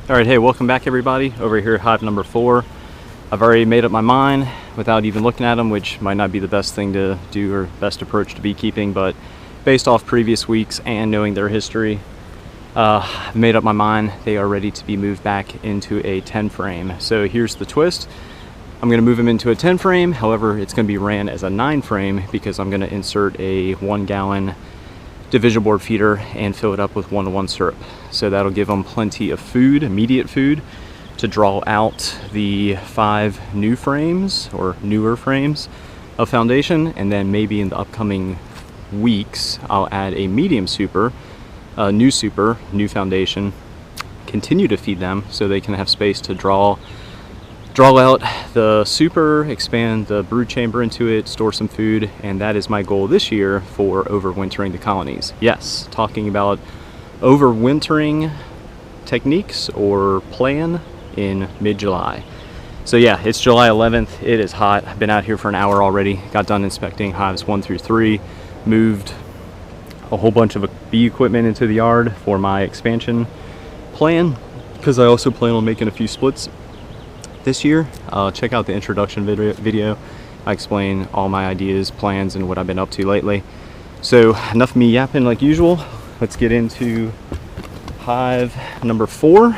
Alright, hey, welcome back everybody. Over here at hive number 4. I've already made up my mind without even looking at them, which might not be the best thing to do or best approach to beekeeping, but based off previous weeks and knowing their history, I've made up my mind. They are ready to be moved back into a 10 frame. So here's the twist. I'm going to move them into a 10 frame, however it's going to be ran as a 9 frame because I'm going to insert a 1 gallon division board feeder and fill it up with 1-to-1 syrup. So that'll give them plenty of food, immediate food, to draw out the 5 new frames or newer frames of foundation, and then maybe in the upcoming weeks I'll add a medium super, new foundation, continue to feed them so they can have space to draw out the super, expand the brood chamber into it, store some food, and that is my goal this year for overwintering the colonies. Yes, talking about overwintering techniques or plan in mid-July. So yeah, it's July 11th. It is hot. I've been out here for an hour already. Got done inspecting hives 1 through 3, moved a whole bunch of bee equipment into the yard for my expansion plan, because I also plan on making a few splits this year. Check out the introduction video. I explain all my ideas, plans, and what I've been up to lately. So enough of me yapping like usual. Let's get into hive number 4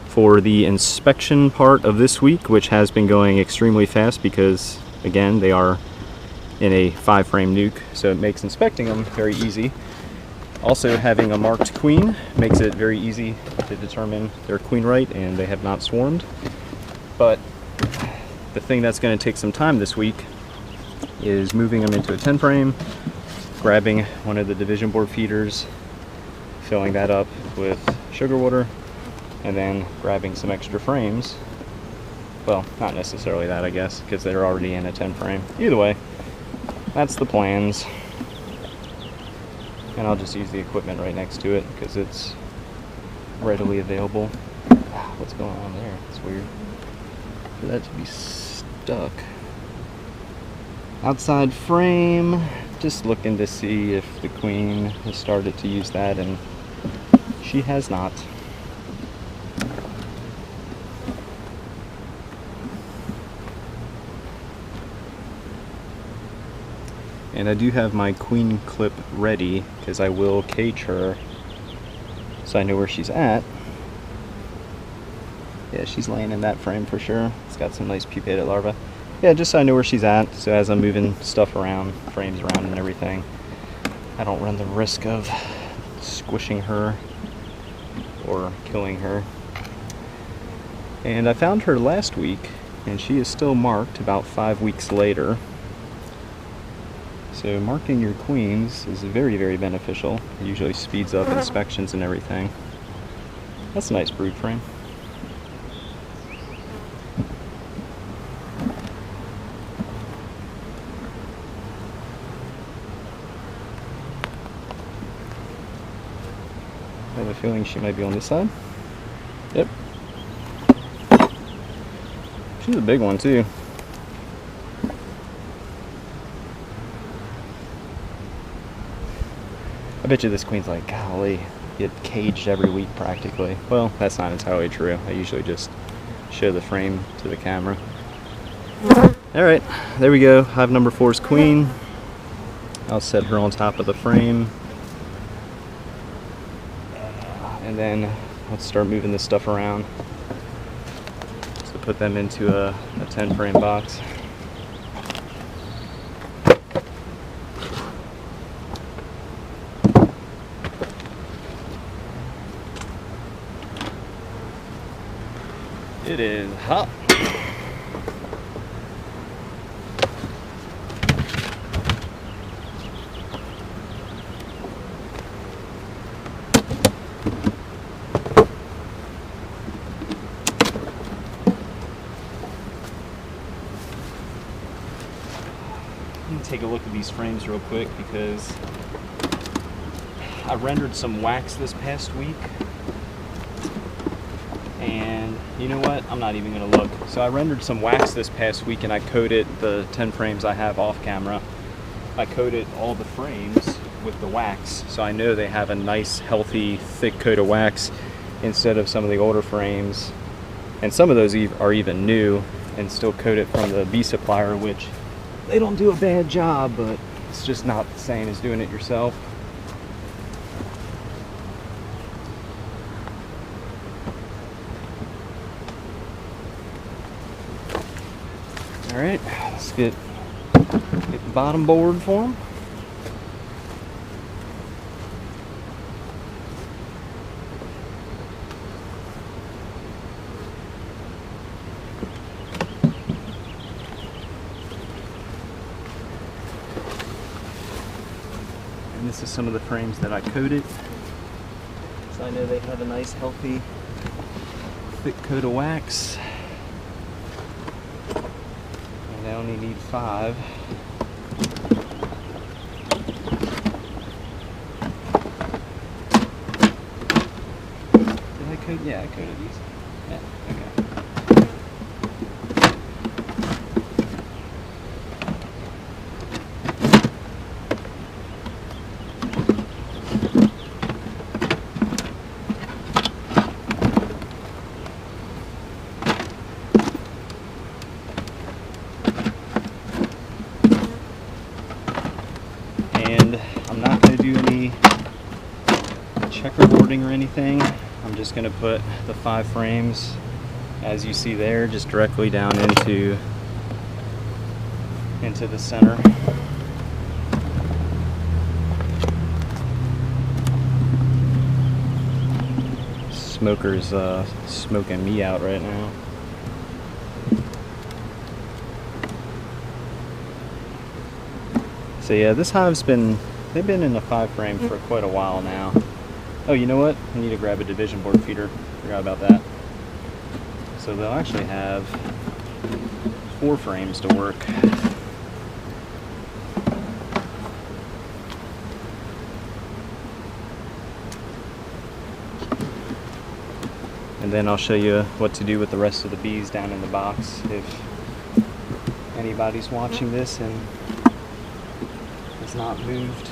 for the inspection part of this week, which has been going extremely fast because, again, they are in a 5 frame nuke, so it makes inspecting them very easy. Also, having a marked queen makes it very easy to determine their queen rate and they have not swarmed. But the thing that's going to take some time this week is moving them into a 10 frame, grabbing one of the division board feeders, filling that up with sugar water, and then grabbing some extra frames. Well, not necessarily that, I guess, because they're already in a 10 frame. Either way, that's the plans. And I'll just use the equipment right next to it because it's readily available. What's going on there? It's weird for that to be stuck. Outside frame, just looking to see if the queen has started to use that, and she has not. And I do have my queen clip ready because I will cage her so I know where she's at. Yeah, she's laying in that frame for sure. It's got some nice pupated larvae. Yeah, just so I know where she's at, so as I'm moving stuff around, frames around and everything, I don't run the risk of squishing her or killing her. And I found her last week, and she is still marked about 5 weeks later. So marking your queens is very, very beneficial. It usually speeds up inspections and everything. That's a nice brood frame. I have a feeling she might be on this side. Yep. She's a big one too. I bet you this queen's like, golly, get caged every week practically. Well, that's not entirely true. I usually just show the frame to the camera. Alright, there we go. Hive number 4's queen. I'll set her on top of the frame. And then let's start moving this stuff around. So put them into a 10 frame box. It is hot. Take a look at these frames real quick because I rendered some wax this past week, and you know what, I'm not even going to look. So I rendered some wax this past week and I coated the 10 frames I have off camera. I coated all the frames with the wax, so I know they have a nice healthy thick coat of wax. instead of some of the older frames. And some of those are even new and still coated from the bee supplier, which they don't do a bad job, but it's just not the same as doing it yourself. All right, let's get the bottom board for them. And this is some of the frames that I coated. So I know they have a nice, healthy, thick coat of wax. And I only need 5. Did I coat? Yeah, I coated these. Yeah, okay. And I'm not going to do any checkerboarding or anything. I'm just going to put the 5 frames, as you see there, just directly down into the center. Smoker's smoking me out right now. So yeah, this hive's they've been in a 5 frame for quite a while now. Oh, you know what? I need to grab a division board feeder. Forgot about that. So they'll actually have 4 frames to work. And then I'll show you what to do with the rest of the bees down in the box if anybody's watching this and has not moved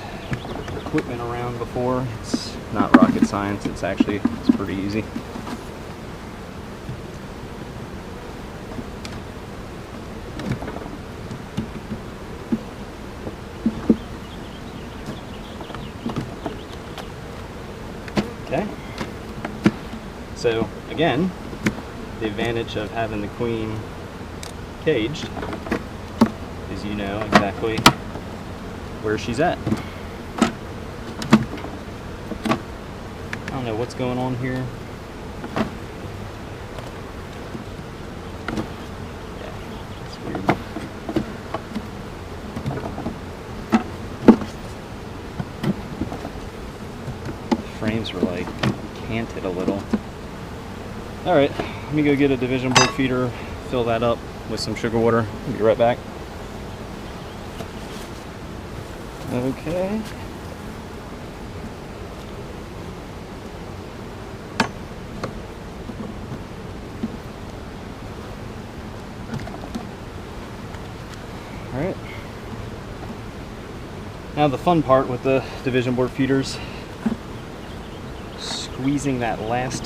equipment around before. It's not rocket science, it's pretty easy. Okay. So again, the advantage of having the queen caged is you know exactly where she's at. I don't know what's going on here. Yeah, it's weird. The frames were like canted a little. Alright, let me go get a division board feeder, fill that up with some sugar water. I'll be right back. Okay. Alright. Now the fun part with the division board feeders, squeezing that last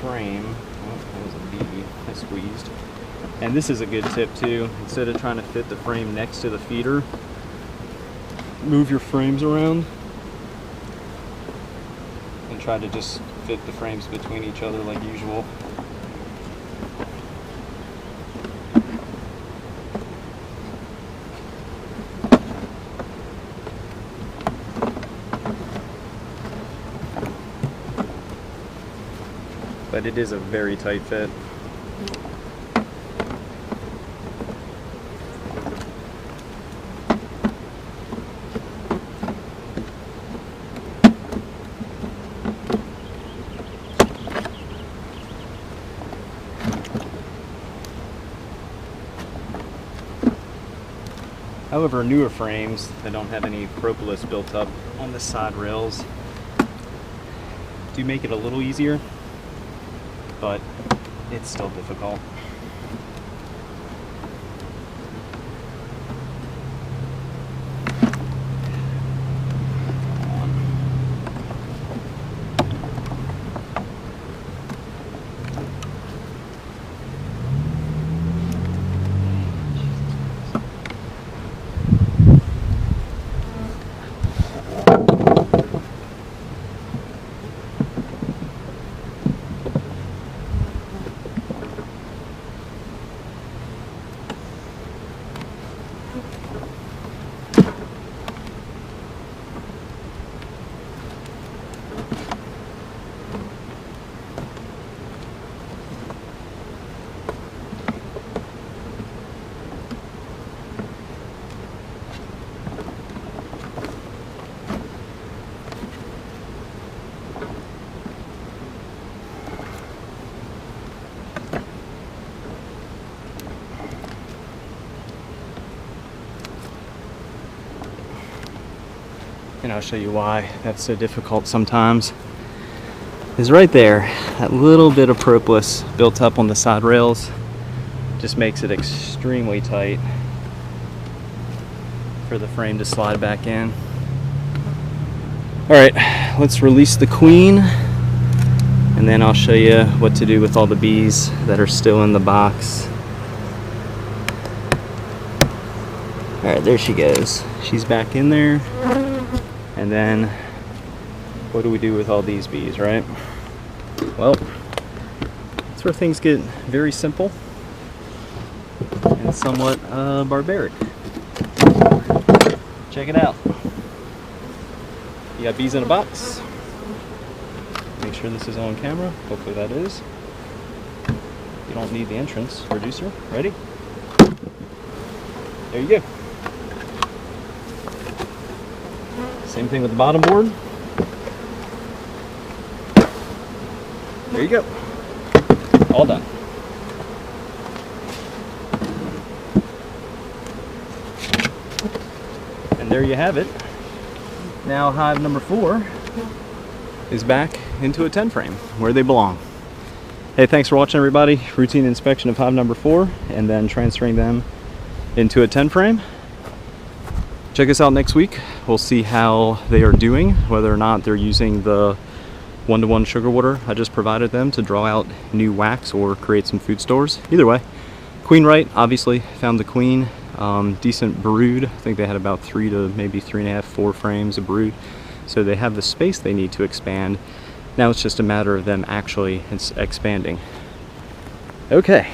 frame. Oh, that was a bee I squeezed. And this is a good tip too. Instead of trying to fit the frame next to the feeder, move your frames around and try to just fit the frames between each other like usual. But it is a very tight fit. However, newer frames that don't have any propolis built up on the side rails do make it a little easier, but it's still difficult. and I'll show you why that's so difficult sometimes, is right there. That little bit of propolis built up on the side rails just makes it extremely tight for the frame to slide back in. All right, let's release the queen, and then I'll show you what to do with all the bees that are still in the box. All right, there she goes. She's back in there. And then what do we do with all these bees, right? Well, that's where things get very simple and somewhat barbaric. Check it out. You got bees in a box. Make sure this is on camera. Hopefully that is. You don't need the entrance reducer. Ready? There you go. Same thing with the bottom board. There you go. All done. And there you have it. Now hive number 4 is back into a 10 frame where they belong. Hey, thanks for watching, everybody. Routine inspection of hive number 4 and then transferring them into a 10 frame. Check us out next week. We'll see how they are doing, whether or not they're using the 1-to-1 sugar water I just provided them to draw out new wax or create some food stores. Either way, queen right, obviously found the queen. Decent brood. I think they had about 3 to maybe 3.5, 4 frames of brood. So they have the space they need to expand. Now it's just a matter of them actually expanding. Okay,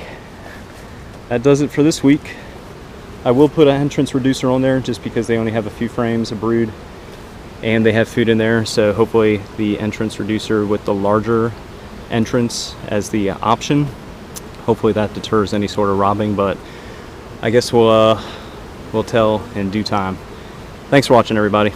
that does it for this week. I will put an entrance reducer on there just because they only have a few frames of brood and they have food in there. So hopefully the entrance reducer with the larger entrance as the option, hopefully that deters any sort of robbing, but I guess we'll tell in due time. Thanks for watching, everybody.